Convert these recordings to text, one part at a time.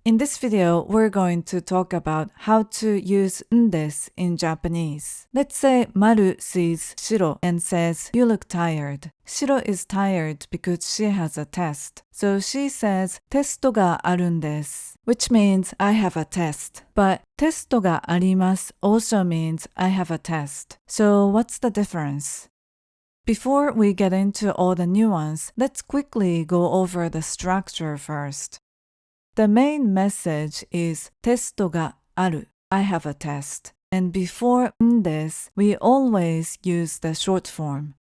In this video, we're going to talk about how to use んです in Japanese. Let's say Maru sees Shiro and says, "You look tired." Shiro is tired because she has a test. So she says, テストがあるんです, which means I have a test. But テストがあります also means I have a test. So what's the difference? Before we get into all the nuance, let's quickly go over the structure first. The main message is テストがある. I have a test. And before んです, we always use the short form.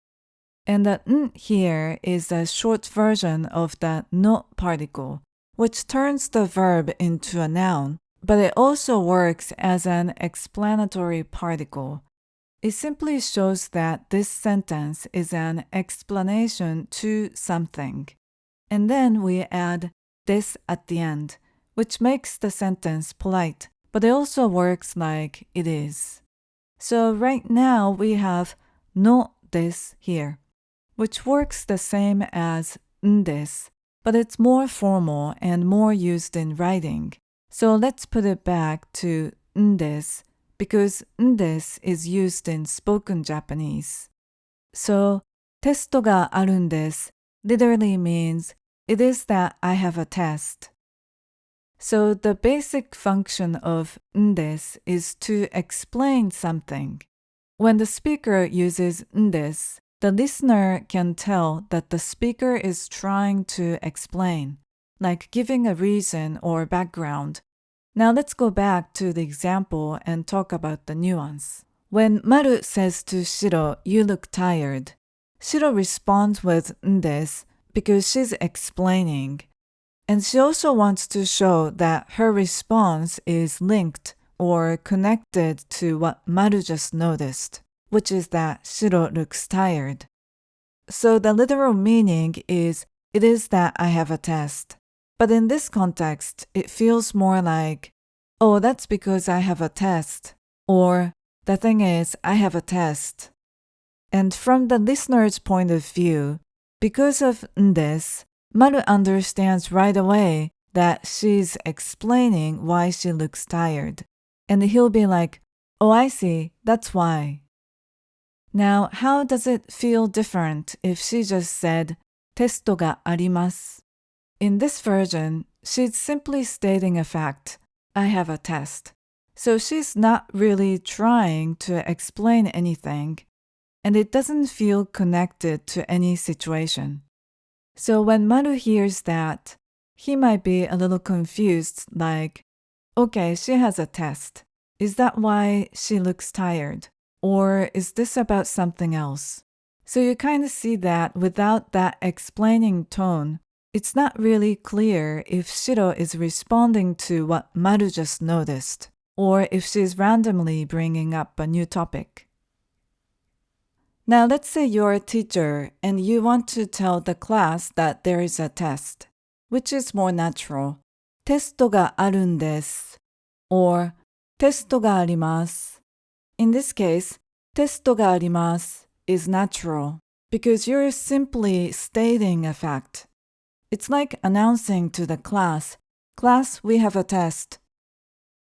And the ん here is a short version of the の particle, which turns the verb into a noun, but it also works as an explanatory particle. It simply shows that this sentence is an explanation to something. And then we add です at the end, which makes the sentence polite, but it also works like it is. So right now we have の です here, which works the same as んです, but it's more formal and more used in writing. So let's put it back to んです, because んです is used in spoken Japanese. So テストがあるんです literally means it is that I have a test. So the basic function of んです is to explain something. When the speaker uses んです, the listener can tell that the speaker is trying to explain, like giving a reason or background. Now let's go back to the example and talk about the nuance. When Maru says to Shiro, "You look tired," Shiro responds with んです because she's explaining. And she also wants to show that her response is linked or connected to what Maru just noticed, which is that Shiro looks tired. So the literal meaning is, it is that I have a test. But in this context, it feels more like, oh, that's because I have a test. Or, the thing is, I have a test. And from the listener's point of view, because of んです, Maru understands right away that she's explaining why she looks tired. And he'll be like, oh, I see, that's why. Now, how does it feel different if she just said, テストがあります? In this version, she's simply stating a fact, I have a test. So she's not really trying to explain anything, and it doesn't feel connected to any situation. So when Maru hears that, he might be a little confused, like, okay, she has a test. Is that why she looks tired? Or is this about something else? So you kind of see that without that explaining tone, it's not really clear if Shiro is responding to what Maru just noticed, or if she's randomly bringing up a new topic. Now let's say you're a teacher and you want to tell the class that there is a test. Which is more natural? テストがあるんです or テストがあります. In this case, テストがあります is natural because you're simply stating a fact. It's like announcing to the class, "Class, we have a test."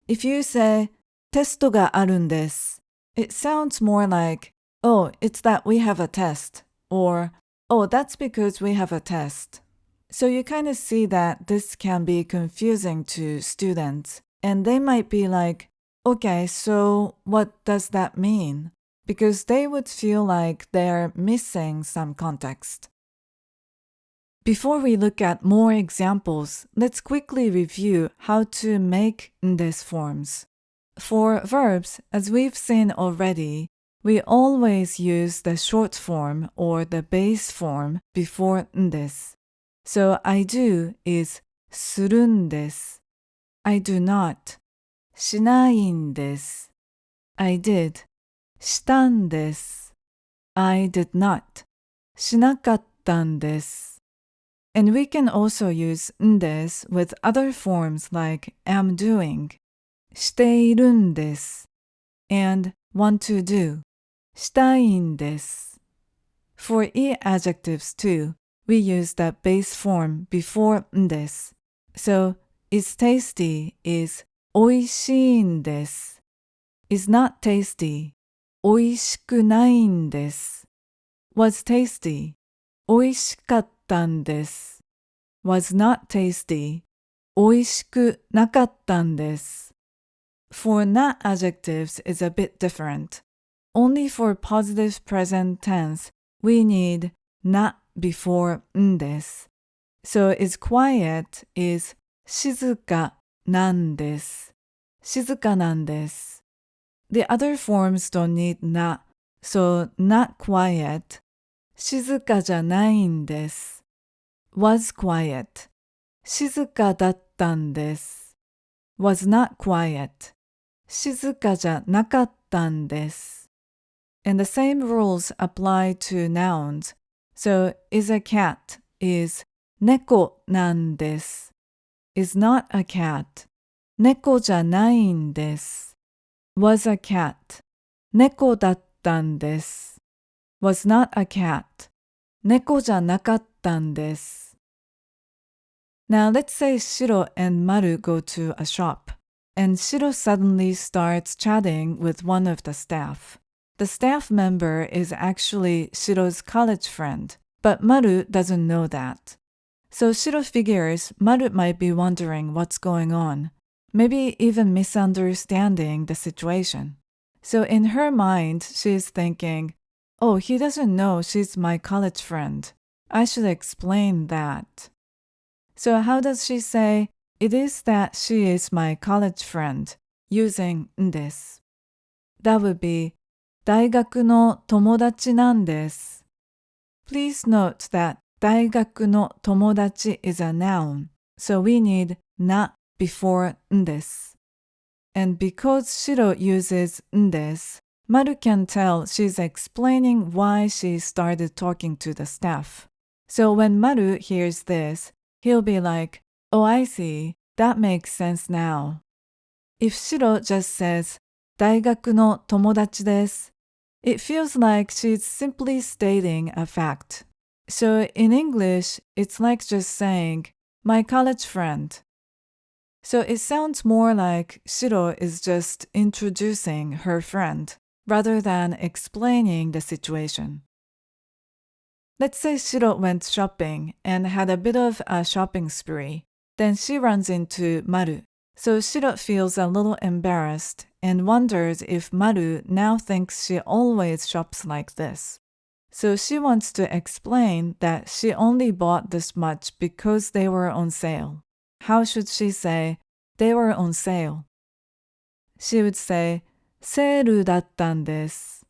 If you say テストがあるんです, it sounds more like, oh, it's that we have a test, or, oh, that's because we have a test. So you kind of see that this can be confusing to students, and they might be like, okay, so what does that mean? Because they would feel like they're missing some context. Before we look at more examples, let's quickly review how to make んです forms. For verbs, as we've seen already, we always use the short form or the base form before んです. So I do is するんです. I do not しないんです. I did したんです. I did not しなかったんです. And we can also use んです with other forms like am doing しているんです and want to do したいんです. For e adjectives too, we use that base form before んです. So is tasty is 美味しいんです。is not tasty. 美味しくないんです。was tasty. 美味しかったんです。was not tasty. 美味しくなかったんです。For not adjectives is a bit different. Only for positive present tense, we need not before んです。So is quiet is 静かなんです。静かなんです。The other forms don't need not, so not quiet. 静かじゃないんです。was quiet. 静かだったんです。was not quiet. 静かじゃなかったんです。And the same rules apply to nouns. So is a cat is 猫なんです。is not a cat. 猫じゃないんです。was a cat. 猫だったんです。was not a cat. 猫じゃなかったんです。Now let's say Shiro and Maru go to a shop, and Shiro suddenly starts chatting with one of the staff. The staff member is actually Shiro's college friend, but Maru doesn't know that. So Shiro figures Maru might be wondering what's going on, maybe even misunderstanding the situation. So in her mind, she's thinking, oh, he doesn't know she's my college friend. I should explain that. So how does she say, it is that she is my college friend, using んです? That would be, 大学の友達なんです. Please note that 大学の友達 is a noun, so we need not before んです. And because Shiro uses んです, Maru can tell she's explaining why she started talking to the staff. So when Maru hears this, he'll be like, oh, I see. That makes sense now. If Shiro just says, 大学の友達です, it feels like she's simply stating a fact. So in English, it's like just saying, my college friend. So it sounds more like Shiro is just introducing her friend, rather than explaining the situation. Let's say Shiro went shopping and had a bit of a shopping spree. Then she runs into Maru. So Shiro feels a little embarrassed and wonders if Maru now thinks she always shops like this. So she wants to explain that she only bought this much because they were on sale. How should she say, they were on sale? She would say, セールだったんです.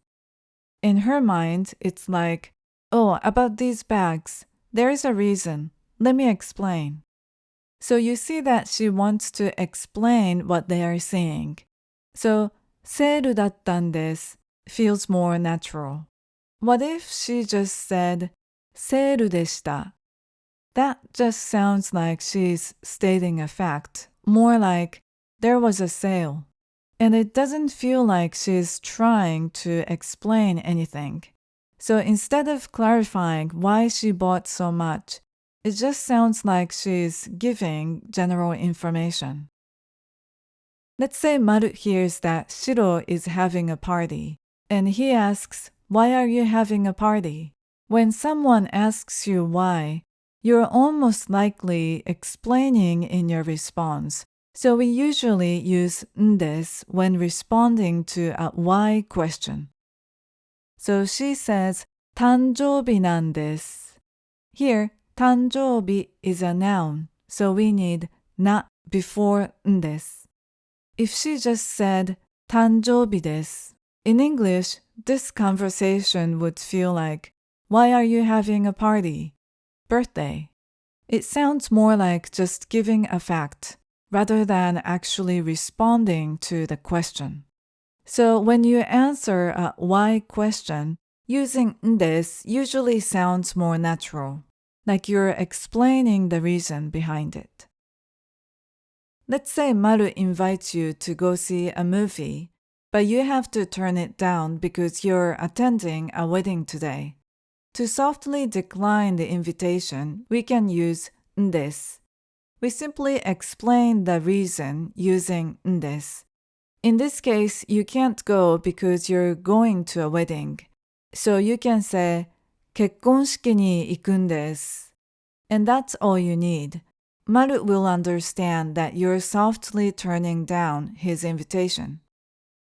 In her mind, it's like, oh, about these bags, there's a reason. Let me explain. So you see that she wants to explain what they are saying. So, セールだったんです feels more natural. What if she just said, セールでした? That just sounds like she's stating a fact, more like, there was a sale. And it doesn't feel like she's trying to explain anything. So instead of clarifying why she bought so much, it just sounds like she's giving general information. Let's say Maru hears that Shiro is having a party, and he asks, why are you having a party? When someone asks you why, you're almost likely explaining in your response. So we usually use んです when responding to a why question. So she says, 誕生日なんです. Here, 誕生日 is a noun, so we need not before んです. If she just said, 誕生日です, in English, this conversation would feel like, why are you having a party? Birthday. It sounds more like just giving a fact, rather than actually responding to the question. So when you answer a why question, using んです usually sounds more natural, like you're explaining the reason behind it. Let's say Maru invites you to go see a movie, but you have to turn it down because you're attending a wedding today. To softly decline the invitation, we can use んです. we simply explain the reason using んです. In this case, you can't go because you're going to a wedding. So you can say, 結婚式に行くんです. And that's all you need. Maru will understand that you're softly turning down his invitation.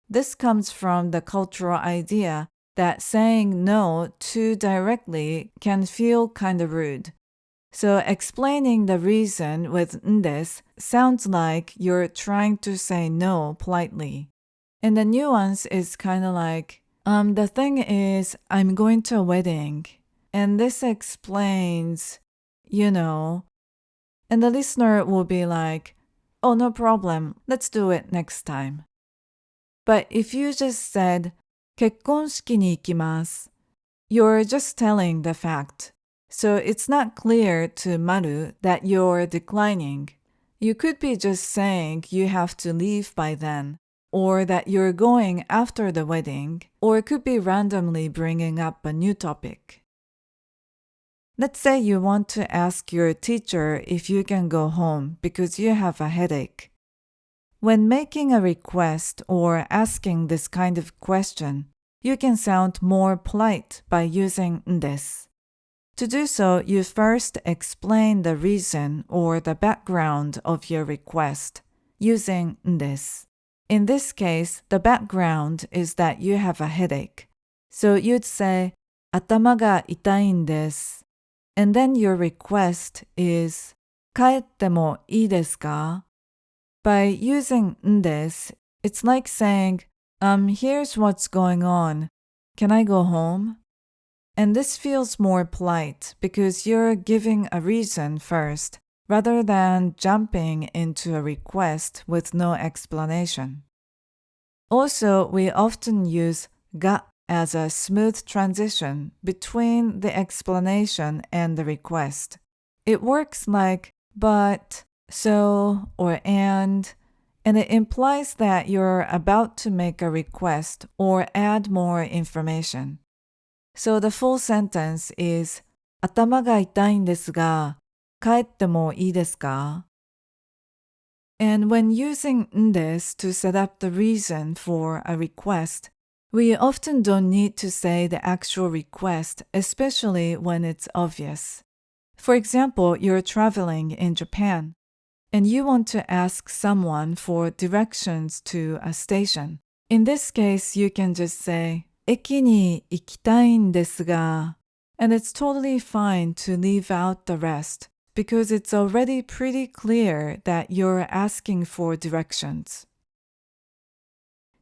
This comes from the cultural idea that saying no too directly can feel kind of rude. So explaining the reason with んです sounds like you're trying to say no politely. And the nuance is kind of like, the thing is, I'm going to a wedding. And this explains, and the listener will be like, oh, no problem, let's do it next time. But if you just said, 結婚式に行きます, you're just telling the fact. So it's not clear to Maru that you're declining. You could be just saying you have to leave by then, or that you're going after the wedding, or it could be randomly bringing up a new topic. Let's say you want to ask your teacher if you can go home because you have a headache. When making a request or asking this kind of question, you can sound more polite by using んです. To do so, you first explain the reason or the background of your request using んです. In this case, the background is that you have a headache. So you'd say, 頭が痛いんです. And then your request is, 帰ってもいいですか? By using んです, it's like saying, here's what's going on. Can I go home? And this feels more polite because you're giving a reason first, rather than jumping into a request with no explanation. Also, we often use が as a smooth transition between the explanation and the request. It works like but, so, or and it implies that you're about to make a request or add more information. So the full sentence is 頭が痛いんですが、帰ってもいいですか? And when using んです to set up the reason for a request, we often don't need to say the actual request, especially when it's obvious. For example, you're traveling in Japan, and you want to ask someone for directions to a station. In this case, you can just say, 駅に行きたいんですが, and it's totally fine to leave out the rest because it's already pretty clear that you're asking for directions.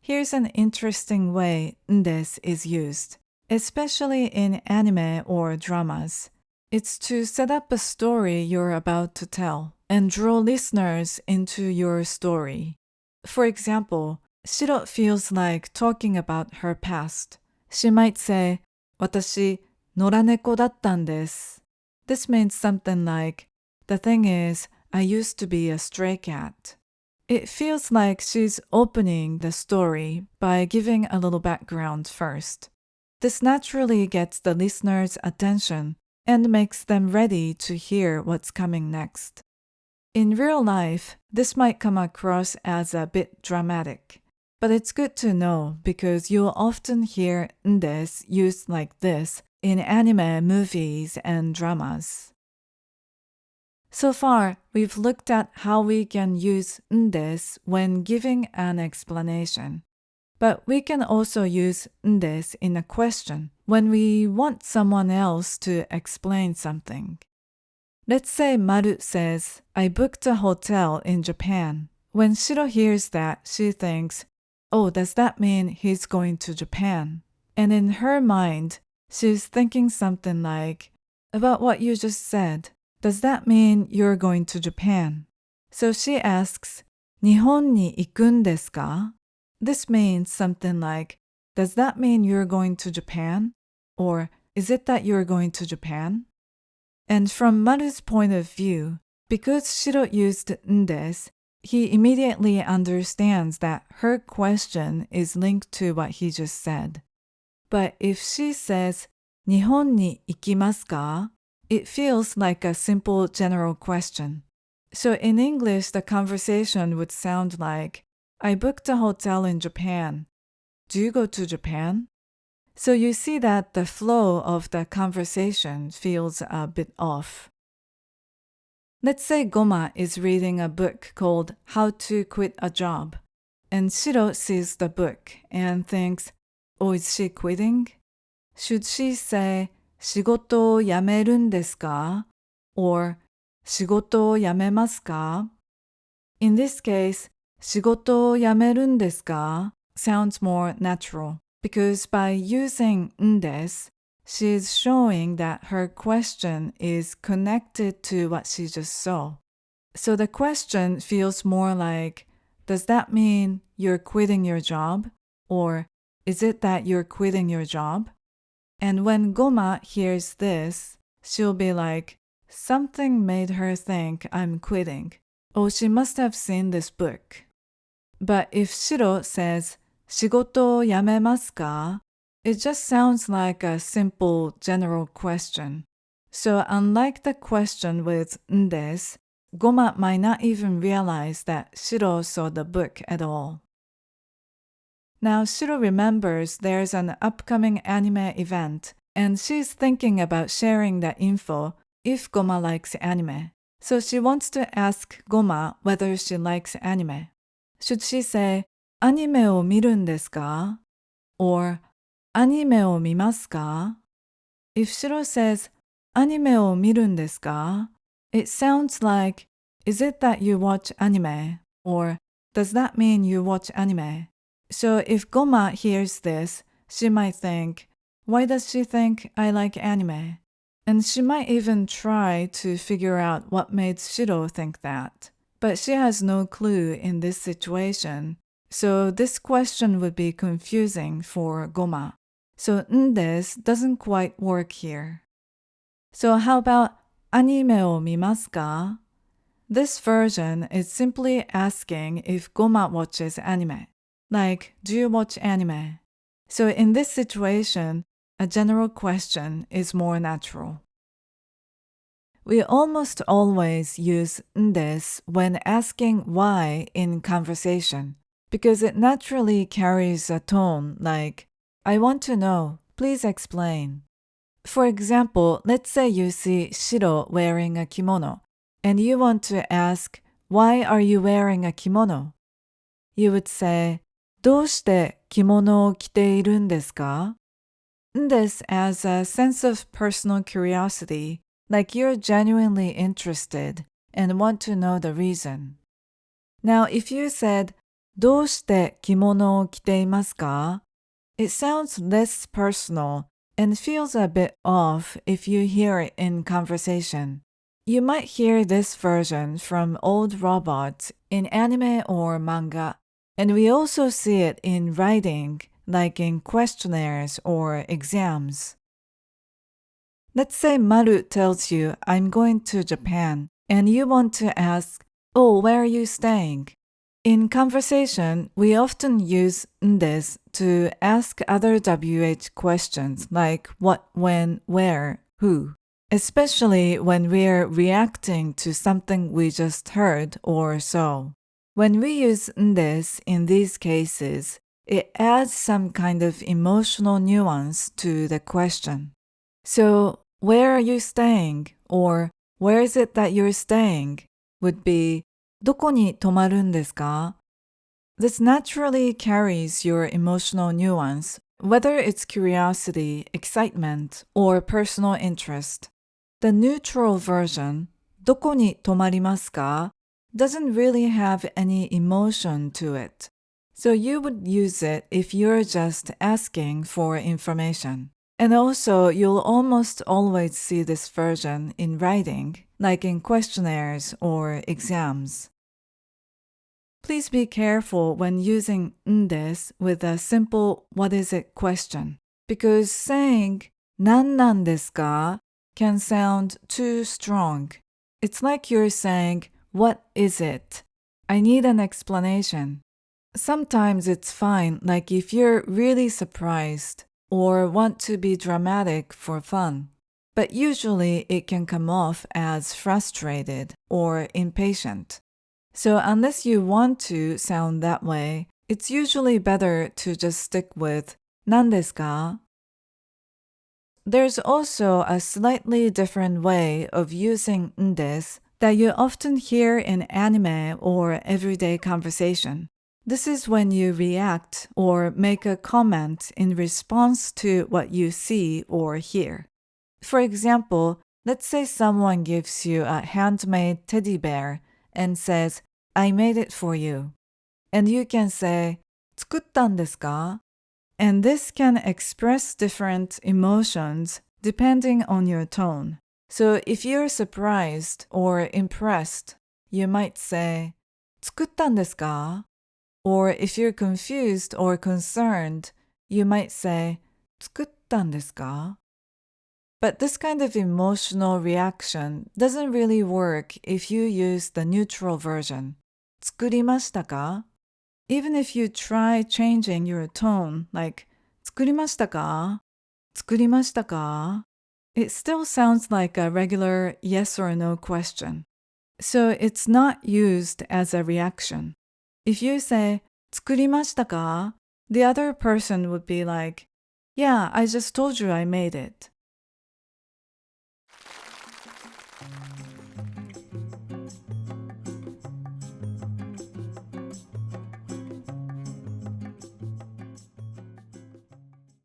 Here's an interesting way んです is used, especially in anime or dramas. It's to set up a story you're about to tell and draw listeners into your story. For example, Shiro feels like talking about her past. She might say, 私、野良猫だったんです. This means something like, the thing is, I used to be a stray cat. It feels like she's opening the story by giving a little background first. This naturally gets the listener's attention and makes them ready to hear what's coming next. In real life, this might come across as a bit dramatic, but it's good to know because you'll often hear んです used like this in anime, movies, and dramas. So far, we've looked at how we can use んです when giving an explanation. But we can also use んです in a question when we want someone else to explain something. Let's say Maru says, I booked a hotel in Japan. When Shiro hears that, she thinks, oh, does that mean he's going to Japan? And in her mind, she's thinking something like, about what you just said. Does that mean you're going to Japan? So she asks, 日本に行くんですか? This means something like, does that mean you're going to Japan? Or, is it that you're going to Japan? And from Maru's point of view, because Shiro used んです, he immediately understands that her question is linked to what he just said. But if she says, 日本に行きますか? It feels like a simple general question. So in English, the conversation would sound like, I booked a hotel in Japan. Do you go to Japan? So you see that the flow of the conversation feels a bit off. Let's say Goma is reading a book called How to Quit a Job, and Shiro sees the book and thinks, oh, is she quitting? Should she say, 仕事を辞めるんですか? Or, 仕事を辞めますか? In this case, 仕事を辞めるんですか sounds more natural because by using んです, she is showing that her question is connected to what she just saw. So the question feels more like, does that mean you're quitting your job? Or is it that you're quitting your job? And when Goma hears this, she'll be like, something made her think I'm quitting. Oh, she must have seen this book. But if Shiro says, 仕事を辞めますか? It just sounds like a simple general question. So unlike the question with んです, Goma might not even realize that Shiro saw the book at all. Now Shiro remembers there's an upcoming anime event, and she's thinking about sharing that info if Goma likes anime. So she wants to ask Goma whether she likes anime. Should she say, アニメを見るんですか? Or, アニメを見ますか? If Shiro says, アニメを見るんですか? It sounds like, is it that you watch anime? Or, does that mean you watch anime? So if Goma hears this, she might think, why does she think I like anime? And she might even try to figure out what made Shiro think that. But she has no clue in this situation. So this question would be confusing for Goma. So んです doesn't quite work here. So how about アニメを見ますか? This version is simply asking if Goma watches anime. Like, do you watch anime? So in this situation, a general question is more natural. We almost always use んです when asking why in conversation, because it naturally carries a tone like, I want to know, please explain. For example, let's say you see Shiro wearing a kimono, and you want to ask, why are you wearing a kimono? You would say, どうして着物を着ているんですか? んです as a sense of personal curiosity, like you're genuinely interested and want to know the reason. Now, if you said, どうして着物を着ていますか? It sounds less personal and feels a bit off if you hear it in conversation. You might hear this version from old robots in anime or manga, and we also see it in writing, like in questionnaires or exams. Let's say Maru tells you, I'm going to Japan, and you want to ask, oh, where are you staying? In conversation, we often use んです to ask other WH questions like what, when, where, who, especially when we're reacting to something we just heard or saw. When we use んです in these cases, it adds some kind of emotional nuance to the question. So, where are you staying? Or, where is it that you're staying? Would be, どこに泊まるんですか? This naturally carries your emotional nuance, whether it's curiosity, excitement, or personal interest. The neutral version, どこに泊まりますか? doesn't really have any emotion to it. So you would use it if you're just asking for information. And also, you'll almost always see this version in writing, like in questionnaires or exams. Please be careful when using んです with a simple what is it question, because saying 何なんですか can sound too strong. It's like you're saying, what is it? I need an explanation. Sometimes it's fine, like if you're really surprised or want to be dramatic for fun. but usually it can come off as frustrated or impatient. So unless you want to sound that way, it's usually better to just stick with んですか? There's also a slightly different way of using んです that you often hear in anime or everyday conversation. This is when you react or make a comment in response to what you see or hear. For example, let's say someone gives you a handmade teddy bear and says, I made it for you. And you can say, 作ったんですか? And this can express different emotions depending on your tone. So if you're surprised or impressed, you might say, 作ったんですか? Or if you're confused or concerned, you might say, 作ったんですか? But this kind of emotional reaction doesn't really work if you use the neutral version. 作りましたか? Even if you try changing your tone, like 作りましたか? 作りましたか? It still sounds like a regular yes or no question. So it's not used as a reaction. If you say 作りましたか? The other person would be like, Yeah, I just told you I made it.